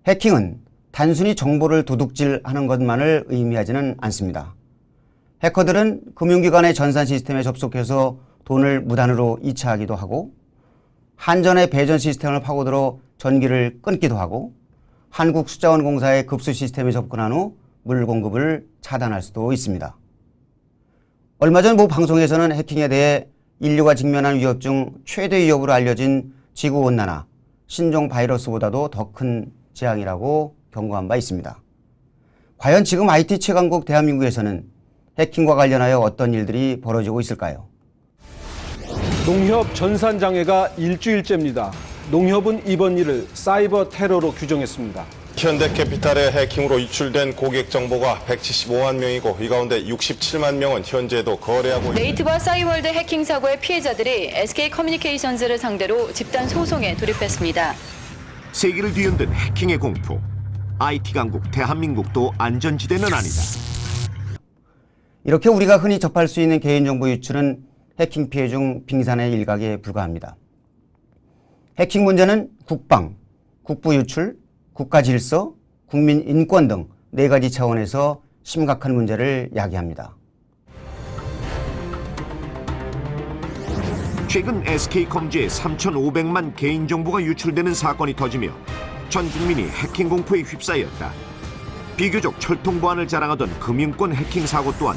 해킹은 단순히 정보를 도둑질하는 것만을 의미하지는 않습니다. 해커들은 금융기관의 전산 시스템에 접속해서 돈을 무단으로 이체하기도 하고, 한전의 배전 시스템을 파고들어 전기를 끊기도 하고, 한국수자원공사의 급수 시스템에 접근한 후 물 공급을 차단할 수도 있습니다. 얼마 전 모 방송에서는 해킹에 대해 인류가 직면한 위협 중 최대 위협으로 알려진 지구온난화, 신종 바이러스보다도 더 큰 재앙이라고 경고한 바 있습니다. 과연 지금 IT 최강국 대한민국에서는 해킹과 관련하여 어떤 일들이 벌어지고 있을까요? 농협 전산장애가 일주일째입니다. 농협은 이번 일을 사이버 테러로 규정했습니다. 현대캐피탈의 해킹으로 유출된 고객 정보가 175만 명이고 이 가운데 67만 명은 현재도 거래하고 있습니다. 네이트와 싸이월드 해킹 사고의 피해자들이 SK커뮤니케이션즈를 상대로 집단 소송에 돌입했습니다. 세계를 뒤흔든 해킹의 공포. IT 강국 대한민국도 안전지대는 아니다. 이렇게 우리가 흔히 접할 수 있는 개인정보 유출은 해킹 피해 중 빙산의 일각에 불과합니다. 해킹 문제는 국방, 국부 유출, 국가 질서, 국민 인권 등 4가지 차원에서 심각한 문제를 야기합니다. 최근 SK컴즈의 3,500만 개인정보가 유출되는 사건이 터지며 전 국민이 해킹 공포에 휩싸였다. 비교적 철통 보안을 자랑하던 금융권 해킹 사고 또한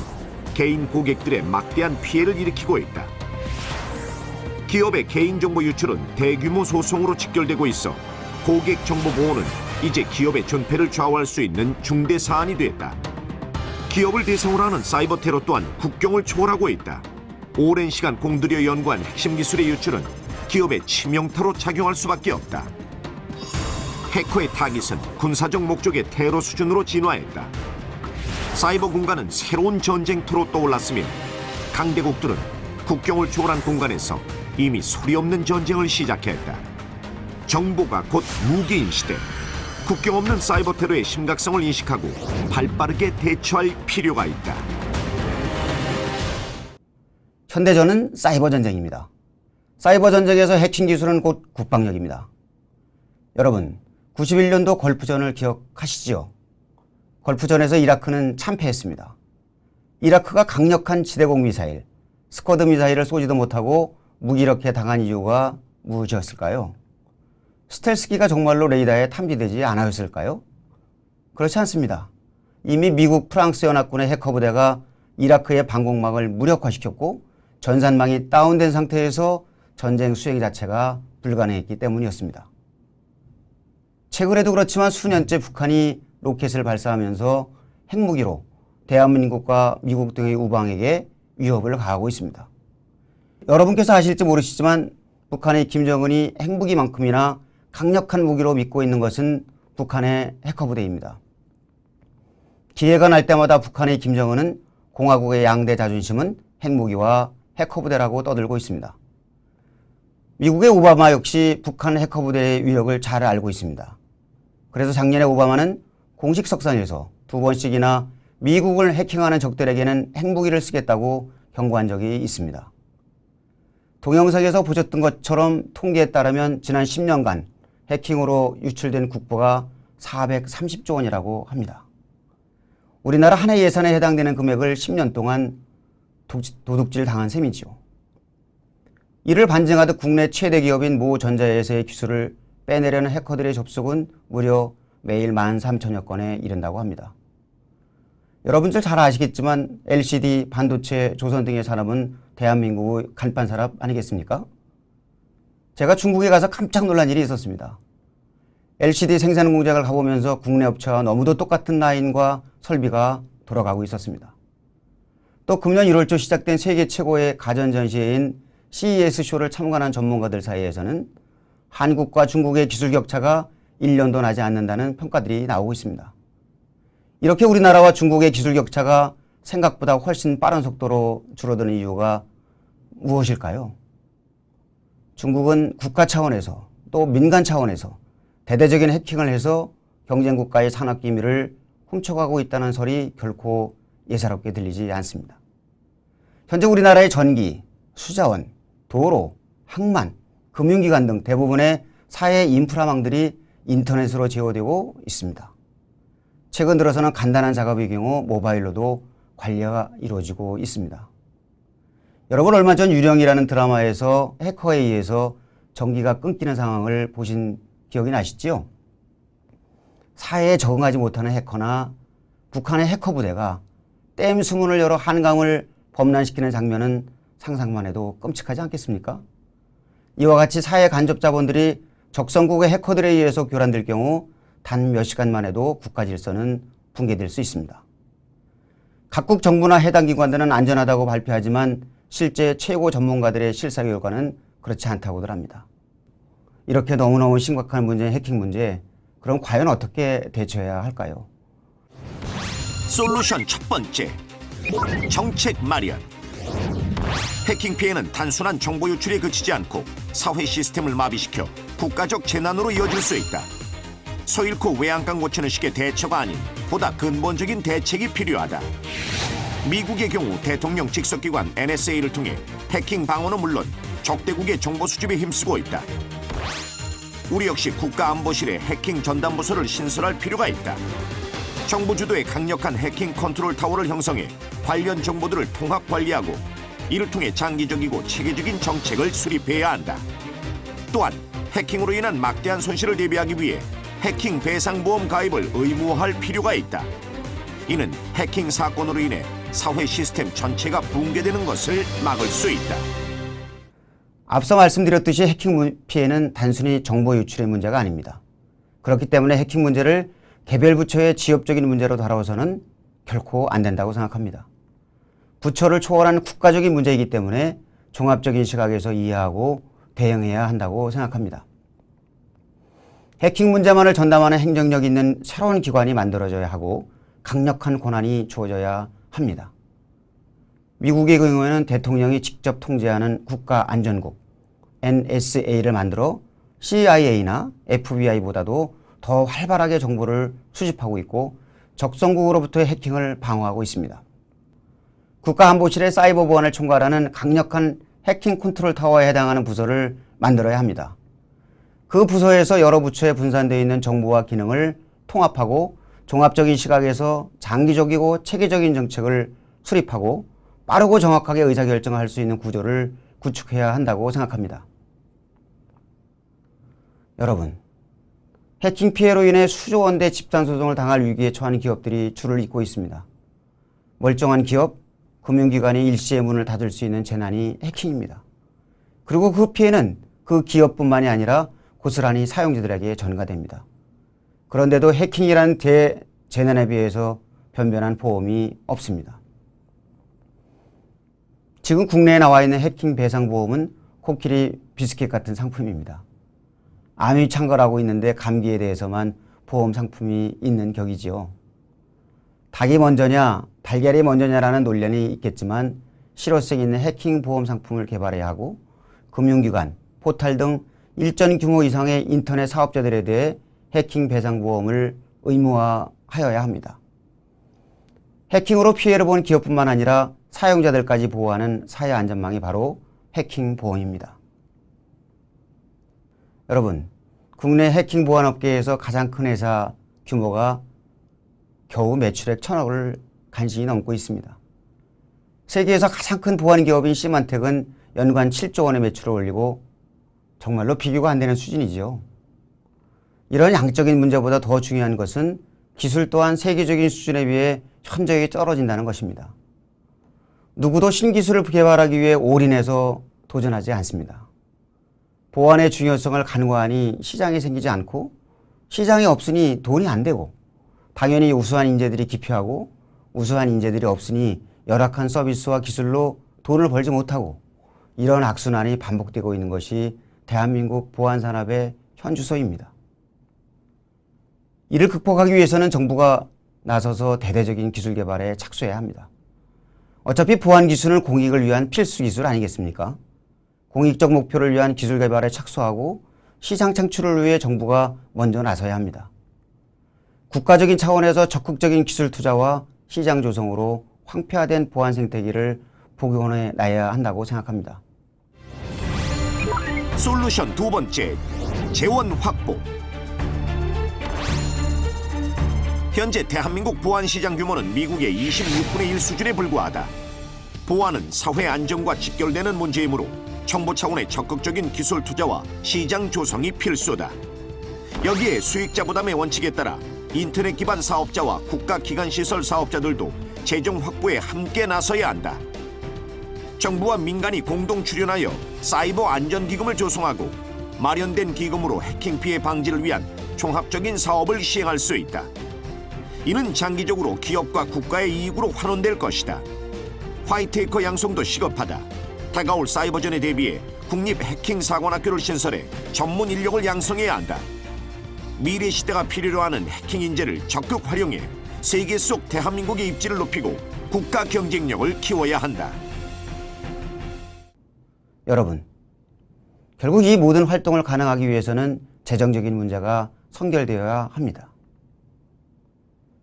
개인 고객들의 막대한 피해를 일으키고 있다. 기업의 개인정보 유출은 대규모 소송으로 직결되고 있어 고객 정보 보호는 이제 기업의 존폐를 좌우할 수 있는 중대 사안이 됐다. 기업을 대상으로 하는 사이버 테러 또한 국경을 초월하고 있다. 오랜 시간 공들여 연구한 핵심 기술의 유출은 기업의 치명타로 작용할 수밖에 없다. 해커의 타깃은 군사적 목적의 테러 수준으로 진화했다. 사이버 공간은 새로운 전쟁터로 떠올랐으며 강대국들은 국경을 초월한 공간에서 이미 소리 없는 전쟁을 시작했다. 정보가 곧 무기인 시대. 국경 없는 사이버 테러의 심각성을 인식하고 발빠르게 대처할 필요가 있다. 현대전은 사이버 전쟁입니다. 사이버 전쟁에서 해킹 기술은 곧 국방력입니다. 여러분, 91년도 걸프전을 기억하시지요? 걸프전에서 이라크는 참패했습니다. 이라크가 강력한 지대공 미사일, 스쿼드 미사일을 쏘지도 못하고 무기력해 당한 이유가 무엇이었을까요? 스텔스기가 정말로 레이더에 탐지되지 않았을까요? 그렇지 않습니다. 이미 미국 프랑스 연합군의 해커 부대가 이라크의 방공망을 무력화시켰고 전산망이 다운된 상태에서 전쟁 수행 자체가 불가능했기 때문이었습니다. 최근에도 그렇지만 수년째 북한이 로켓을 발사하면서 핵무기로 대한민국과 미국 등의 우방에게 위협을 가하고 있습니다. 여러분께서 아실지 모르시지만 북한의 김정은이 핵무기만큼이나 강력한 무기로 믿고 있는 것은 북한의 해커 부대입니다. 기회가 날 때마다 북한의 김정은은 공화국의 양대 자존심은 핵무기와 해커 부대라고 떠들고 있습니다. 미국의 오바마 역시 북한 해커 부대의 위력을 잘 알고 있습니다. 그래서 작년에 오바마는 공식 석상에서 2번씩이나 미국을 해킹하는 적들에게는 핵무기를 쓰겠다고 경고한 적이 있습니다. 동영상에서 보셨던 것처럼 통계에 따르면 지난 10년간 해킹으로 유출된 국보가 430조 원이라고 합니다. 우리나라 한 해 예산에 해당되는 금액을 10년 동안 도둑질 당한 셈이지요. 이를 반증하듯 국내 최대 기업인 모 전자회사의 기술을 빼내려는 해커들의 접속은 무려 매일 13,000여 건에 이른다고 합니다. 여러분들 잘 아시겠지만 LCD, 반도체, 조선 등의 산업은 대한민국의 간판 산업 아니겠습니까? 제가 중국에 가서 깜짝 놀란 일이 있었습니다. LCD 생산 공장을 가보면서 국내 업체와 너무도 똑같은 라인과 설비가 돌아가고 있었습니다. 또 금년 1월 초 시작된 세계 최고의 가전전시회인 CES 쇼를 참관한 전문가들 사이에서는 한국과 중국의 기술 격차가 1년도 나지 않는다는 평가들이 나오고 있습니다. 이렇게 우리나라와 중국의 기술 격차가 생각보다 훨씬 빠른 속도로 줄어드는 이유가 무엇일까요? 중국은 국가 차원에서 또 민간 차원에서 대대적인 해킹을 해서 경쟁국가의 산업기밀을 훔쳐가고 있다는 설이 결코 예사롭게 들리지 않습니다. 현재 우리나라의 전기, 수자원, 도로, 항만, 금융기관 등 대부분의 사회 인프라망들이 인터넷으로 제어되고 있습니다. 최근 들어서는 간단한 작업의 경우 모바일로도 관리가 이루어지고 있습니다. 여러분 얼마 전 유령이라는 드라마에서 해커에 의해서 전기가 끊기는 상황을 보신 기억이 나시죠? 사회에 적응하지 못하는 해커나 북한의 해커 부대가 댐 수문을 열어 한강을 범람시키는 장면은 상상만 해도 끔찍하지 않겠습니까? 이와 같이 사회 간접 자본들이 적성국의 해커들에 의해서 교란될 경우 단 몇 시간만 해도 국가 질서는 붕괴될 수 있습니다. 각국 정부나 해당 기관들은 안전하다고 발표하지만 실제 최고 전문가들의 실사 결과는 그렇지 않다고들 합니다. 이렇게 너무너무 심각한 문제인 해킹 문제, 그럼 과연 어떻게 대처해야 할까요? 솔루션 첫 번째, 정책 마련. 해킹 피해는 단순한 정보 유출에 그치지 않고 사회 시스템을 마비시켜 국가적 재난으로 이어질 수 있다. 소 잃고 외양간 고치는 식의 대처가 아닌 보다 근본적인 대책이 필요하다. 미국의 경우 대통령 직속기관 NSA를 통해 해킹 방어는 물론 적대국의 정보 수집에 힘쓰고 있다. 우리 역시 국가안보실에 해킹 전담부서를 신설할 필요가 있다. 정부 주도의 강력한 해킹 컨트롤 타워를 형성해 관련 정보들을 통합 관리하고 이를 통해 장기적이고 체계적인 정책을 수립해야 한다. 또한 해킹으로 인한 막대한 손실을 대비하기 위해 해킹 배상보험 가입을 의무화할 필요가 있다. 이는 해킹 사건으로 인해 사회 시스템 전체가 붕괴되는 것을 막을 수 있다. 앞서 말씀드렸듯이 해킹 피해는 단순히 정보 유출의 문제가 아닙니다. 그렇기 때문에 해킹 문제를 개별 부처의 지역적인 문제로 다뤄서는 결코 안 된다고 생각합니다. 부처를 초월한 국가적인 문제이기 때문에 종합적인 시각에서 이해하고 대응해야 한다고 생각합니다. 해킹 문제만을 전담하는 행정력 있는 새로운 기관이 만들어져야 하고 강력한 권한이 주어져야 합니다. 미국의 경우에는 대통령이 직접 통제하는 국가안전국 NSA를 만들어 CIA나 FBI보다도 더 활발하게 정보를 수집하고 있고 적성국으로부터의 해킹을 방어하고 있습니다. 국가안보실의 사이버 보안을 총괄하는 강력한 해킹 컨트롤 타워에 해당하는 부서를 만들어야 합니다. 그 부서에서 여러 부처에 분산되어 있는 정보와 기능을 통합하고 종합적인 시각에서 장기적이고 체계적인 정책을 수립하고 빠르고 정확하게 의사결정을 할 수 있는 구조를 구축해야 한다고 생각합니다. 여러분, 해킹 피해로 인해 수조 원대 집단소송을 당할 위기에 처한 기업들이 줄을 잇고 있습니다. 멀쩡한 기업, 금융기관이 일시에 문을 닫을 수 있는 재난이 해킹입니다. 그리고 그 피해는 그 기업뿐만이 아니라 고스란히 사용자들에게 전가됩니다. 그런데도 해킹이라는 대재난에 비해서 변변한 보험이 없습니다. 지금 국내에 나와 있는 해킹 배상보험은 코끼리 비스킷 같은 상품입니다. 암이 창궐하고 있는데 감기에 대해서만 보험 상품이 있는 격이지요. 닭이 먼저냐 달걀이 먼저냐라는 논란이 있겠지만 실효성 있는 해킹 보험 상품을 개발해야 하고 금융기관, 포탈 등 일정 규모 이상의 인터넷 사업자들에 대해 해킹 배상보험을 의무화하여야 합니다. 해킹으로 피해를 본 기업뿐만 아니라 사용자들까지 보호하는 사회 안전망이 바로 해킹 보험입니다. 여러분, 국내 해킹 보안 업계에서 가장 큰 회사 규모가 겨우 매출액 1,000억을 간신히 넘고 있습니다. 세계에서 가장 큰 보안 기업인 시만텍은 연간 7조 원의 매출을 올리고 정말로 비교가 안 되는 수준이죠. 이런 양적인 문제보다 더 중요한 것은 기술 또한 세계적인 수준에 비해 현저히 떨어진다는 것입니다. 누구도 신기술을 개발하기 위해 올인해서 도전하지 않습니다. 보안의 중요성을 간과하니 시장이 생기지 않고 시장이 없으니 돈이 안 되고 당연히 우수한 인재들이 기피하고 우수한 인재들이 없으니 열악한 서비스와 기술로 돈을 벌지 못하고 이런 악순환이 반복되고 있는 것이 대한민국 보안산업의 현주소입니다. 이를 극복하기 위해서는 정부가 나서서 대대적인 기술 개발에 착수해야 합니다. 어차피 보안 기술은 공익을 위한 필수 기술 아니겠습니까? 공익적 목표를 위한 기술 개발에 착수하고 시장 창출을 위해 정부가 먼저 나서야 합니다. 국가적인 차원에서 적극적인 기술 투자와 시장 조성으로 황폐화된 보안 생태계를 복원해 놔야 한다고 생각합니다. 솔루션 두 번째, 재원 확보. 현재 대한민국 보안 시장 규모는 미국의 26분의 1 수준에 불과하다. 보안은 사회 안정과 직결되는 문제이므로 정부 차원의 적극적인 기술 투자와 시장 조성이 필수다. 여기에 수익자 부담의 원칙에 따라 인터넷 기반 사업자와 국가기관시설 사업자들도 재정 확보에 함께 나서야 한다. 정부와 민간이 공동 출연하여 사이버 안전기금을 조성하고 마련된 기금으로 해킹 피해 방지를 위한 종합적인 사업을 시행할 수 있다. 이는 장기적으로 기업과 국가의 이익으로 환원될 것이다. 화이트해커 양성도 시급하다. 다가올 사이버전에 대비해 국립 해킹 사관학교를 신설해 전문 인력을 양성해야 한다. 미래 시대가 필요로 하는 해킹 인재를 적극 활용해 세계 속 대한민국의 입지를 높이고 국가 경쟁력을 키워야 한다. 여러분, 결국 이 모든 활동을 가능하기 위해서는 재정적인 문제가 선결되어야 합니다.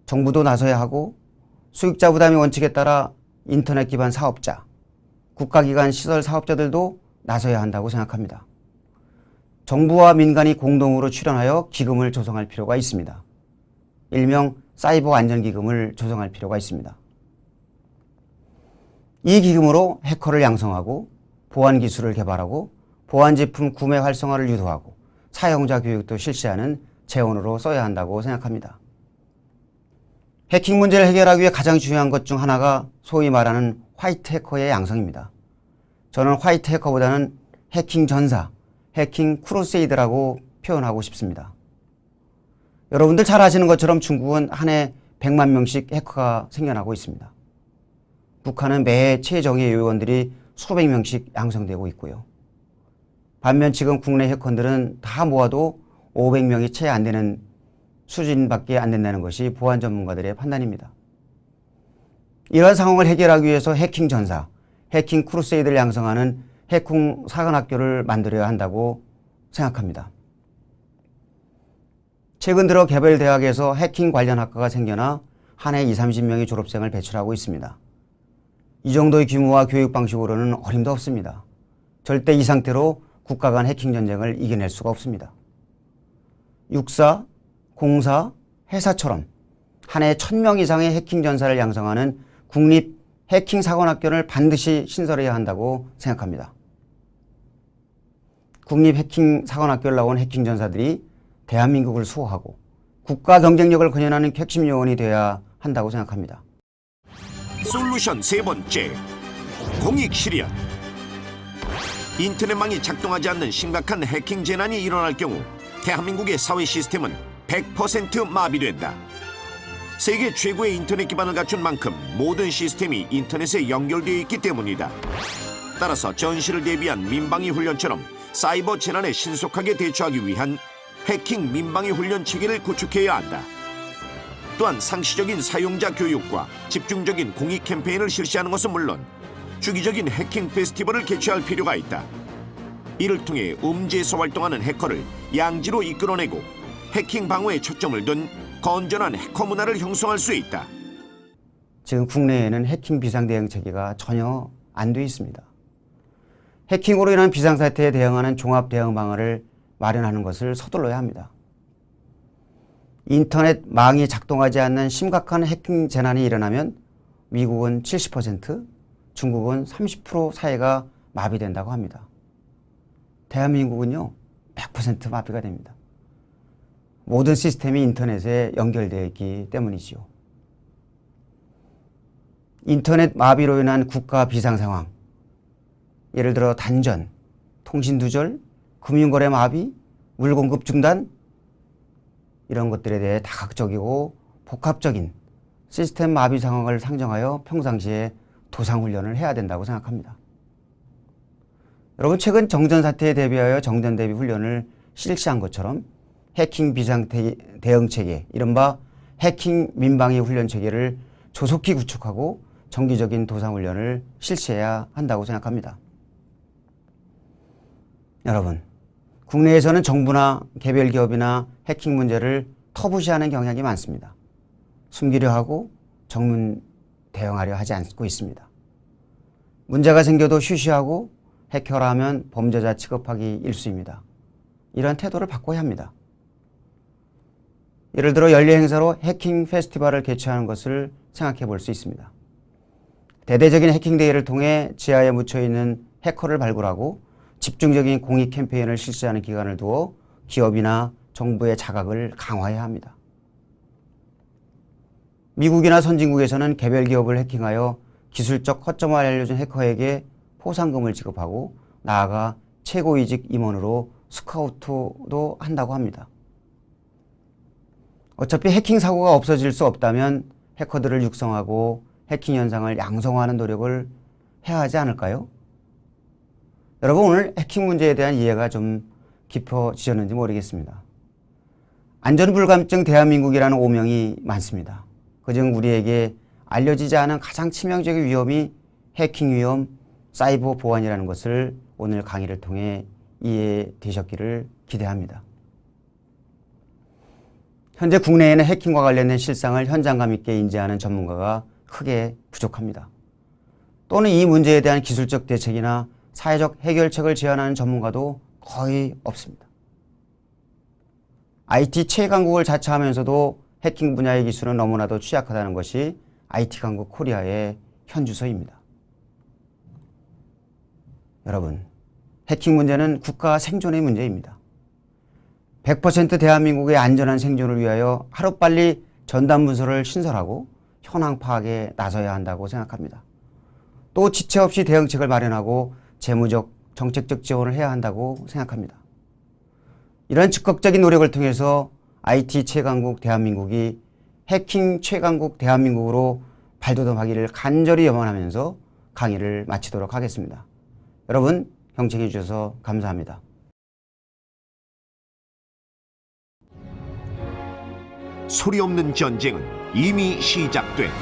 정부도 나서야 하고 수익자 부담의 원칙에 따라 인터넷 기반 사업자, 국가기관 시설 사업자들도 나서야 한다고 생각합니다. 정부와 민간이 공동으로 출연하여 기금을 조성할 필요가 있습니다. 일명 사이버 안전기금을 조성할 필요가 있습니다. 이 기금으로 해커를 양성하고 보안 기술을 개발하고 보안 제품 구매 활성화를 유도하고 사용자 교육도 실시하는 재원으로 써야 한다고 생각합니다. 해킹 문제를 해결하기 위해 가장 중요한 것 중 하나가 소위 말하는 화이트 해커의 양성입니다. 저는 화이트 해커보다는 해킹 전사, 해킹 크루세이드라고 표현하고 싶습니다. 여러분들 잘 아시는 것처럼 중국은 한 해 100만 명씩 해커가 생겨나고 있습니다. 북한은 매해 최정예 요원들이 수백 명씩 양성되고 있고요. 반면 지금 국내 해커들은 다 모아도 500명이 채 안 되는 수준밖에 안 된다는 것이 보안 전문가들의 판단입니다. 이러한 상황을 해결하기 위해서 해킹 전사, 해킹 크루세이드를 양성하는 해킹 사관학교를 만들어야 한다고 생각합니다. 최근 들어 개별 대학에서 해킹 관련 학과가 생겨나 한 해 20-30명의 졸업생을 배출하고 있습니다. 이 정도의 규모와 교육 방식으로는 어림도 없습니다. 절대 이 상태로 국가 간 해킹 전쟁을 이겨낼 수가 없습니다. 육사, 공사, 회사처럼 한 해 1000명 이상의 해킹 전사를 양성하는 국립 해킹 사관학교를 반드시 신설해야 한다고 생각합니다. 국립 해킹 사관학교를 나온 해킹 전사들이 대한민국을 수호하고 국가 경쟁력을 건현하는 핵심 요원이 되어야 한다고 생각합니다. 솔루션 세 번째, 공익 실현. 인터넷망이 작동하지 않는 심각한 해킹 재난이 일어날 경우 대한민국의 사회 시스템은 100% 마비된다. 세계 최고의 인터넷 기반을 갖춘 만큼 모든 시스템이 인터넷에 연결되어 있기 때문이다. 따라서 전시를 대비한 민방위 훈련처럼 사이버 재난에 신속하게 대처하기 위한 해킹 민방위 훈련 체계를 구축해야 한다. 또한 상시적인 사용자 교육과 집중적인 공익 캠페인을 실시하는 것은 물론 주기적인 해킹 페스티벌을 개최할 필요가 있다. 이를 통해 음지에서 활동하는 해커를 양지로 이끌어내고 해킹 방어에 초점을 둔 건전한 해커 문화를 형성할 수 있다. 지금 국내에는 해킹 비상대응 체계가 전혀 안 돼 있습니다. 해킹으로 인한 비상사태에 대응하는 종합대응 방안을 마련하는 것을 서둘러야 합니다. 인터넷 망이 작동하지 않는 심각한 해킹 재난이 일어나면 미국은 70%, 중국은 30% 사회가 마비된다고 합니다. 대한민국은요, 100% 마비가 됩니다. 모든 시스템이 인터넷에 연결되어 있기 때문이지요. 인터넷 마비로 인한 국가 비상 상황, 예를 들어 단전, 통신 두절, 금융거래 마비, 물공급 중단, 이런 것들에 대해 다각적이고 복합적인 시스템 마비 상황을 상정하여 평상시에 도상훈련을 해야 된다고 생각합니다. 여러분, 최근 정전사태에 대비하여 정전대비 훈련을 실시한 것처럼 해킹 비상대응체계, 이른바 해킹 민방위 훈련체계를 조속히 구축하고 정기적인 도상훈련을 실시해야 한다고 생각합니다. 여러분, 국내에서는 정부나 개별 기업이나 해킹 문제를 터부시하는 경향이 많습니다. 숨기려 하고 정문 대응하려 하지 않고 있습니다. 문제가 생겨도 쉬쉬하고 해커라 하면 범죄자 취급하기 일쑤입니다. 이런 태도를 바꿔야 합니다. 예를 들어 연례 행사로 해킹 페스티벌을 개최하는 것을 생각해 볼 수 있습니다. 대대적인 해킹 대회를 통해 지하에 묻혀 있는 해커를 발굴하고 집중적인 공익 캠페인을 실시하는 기간을 두어 기업이나 정부의 자각을 강화해야 합니다. 미국이나 선진국에서는 개별 기업을 해킹하여 기술적 허점을 알려준 해커에게 포상금을 지급하고 나아가 최고이직 임원으로 스카우트도 한다고 합니다. 어차피 해킹 사고가 없어질 수 없다면 해커들을 육성하고 해킹 현상을 양성화하는 노력을 해야 하지 않을까요? 여러분, 오늘 해킹 문제에 대한 이해가 좀 깊어지셨는지 모르겠습니다. 안전불감증 대한민국이라는 오명이 많습니다. 그중 우리에게 알려지지 않은 가장 치명적인 위험이 해킹 위험, 사이버 보안이라는 것을 오늘 강의를 통해 이해되셨기를 기대합니다. 현재 국내에는 해킹과 관련된 실상을 현장감 있게 인지하는 전문가가 크게 부족합니다. 또는 이 문제에 대한 기술적 대책이나 사회적 해결책을 제안하는 전문가도 거의 없습니다. IT 최강국을 자처하면서도 해킹 분야의 기술은 너무나도 취약하다는 것이 IT 강국 코리아의 현주소입니다. 여러분, 해킹 문제는 국가 생존의 문제입니다. 100% 대한민국의 안전한 생존을 위하여 하루빨리 전담 문서를 신설하고 현황 파악에 나서야 한다고 생각합니다. 또 지체 없이 대응책을 마련하고 재무적, 정책적 지원을 해야 한다고 생각합니다. 이런 적극적인 노력을 통해서 IT 최강국 대한민국이 해킹 최강국 대한민국으로 발돋움하기를 간절히 염원하면서 강의를 마치도록 하겠습니다. 여러분, 경청해 주셔서 감사합니다. 소리 없는 전쟁은 이미 시작됐다.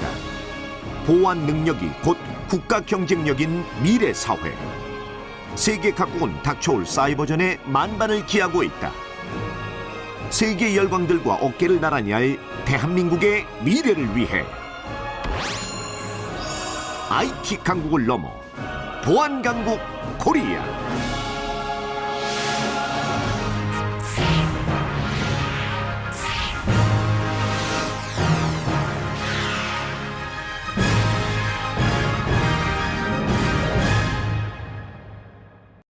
보안 능력이 곧 국가 경쟁력인 미래 사회. 세계 각국은 닥쳐올 사이버전에 만반을 기하고 있다. 세계 열강들과 어깨를 나란히 할 대한민국의 미래를 위해 IT 강국을 넘어 보안 강국 코리아.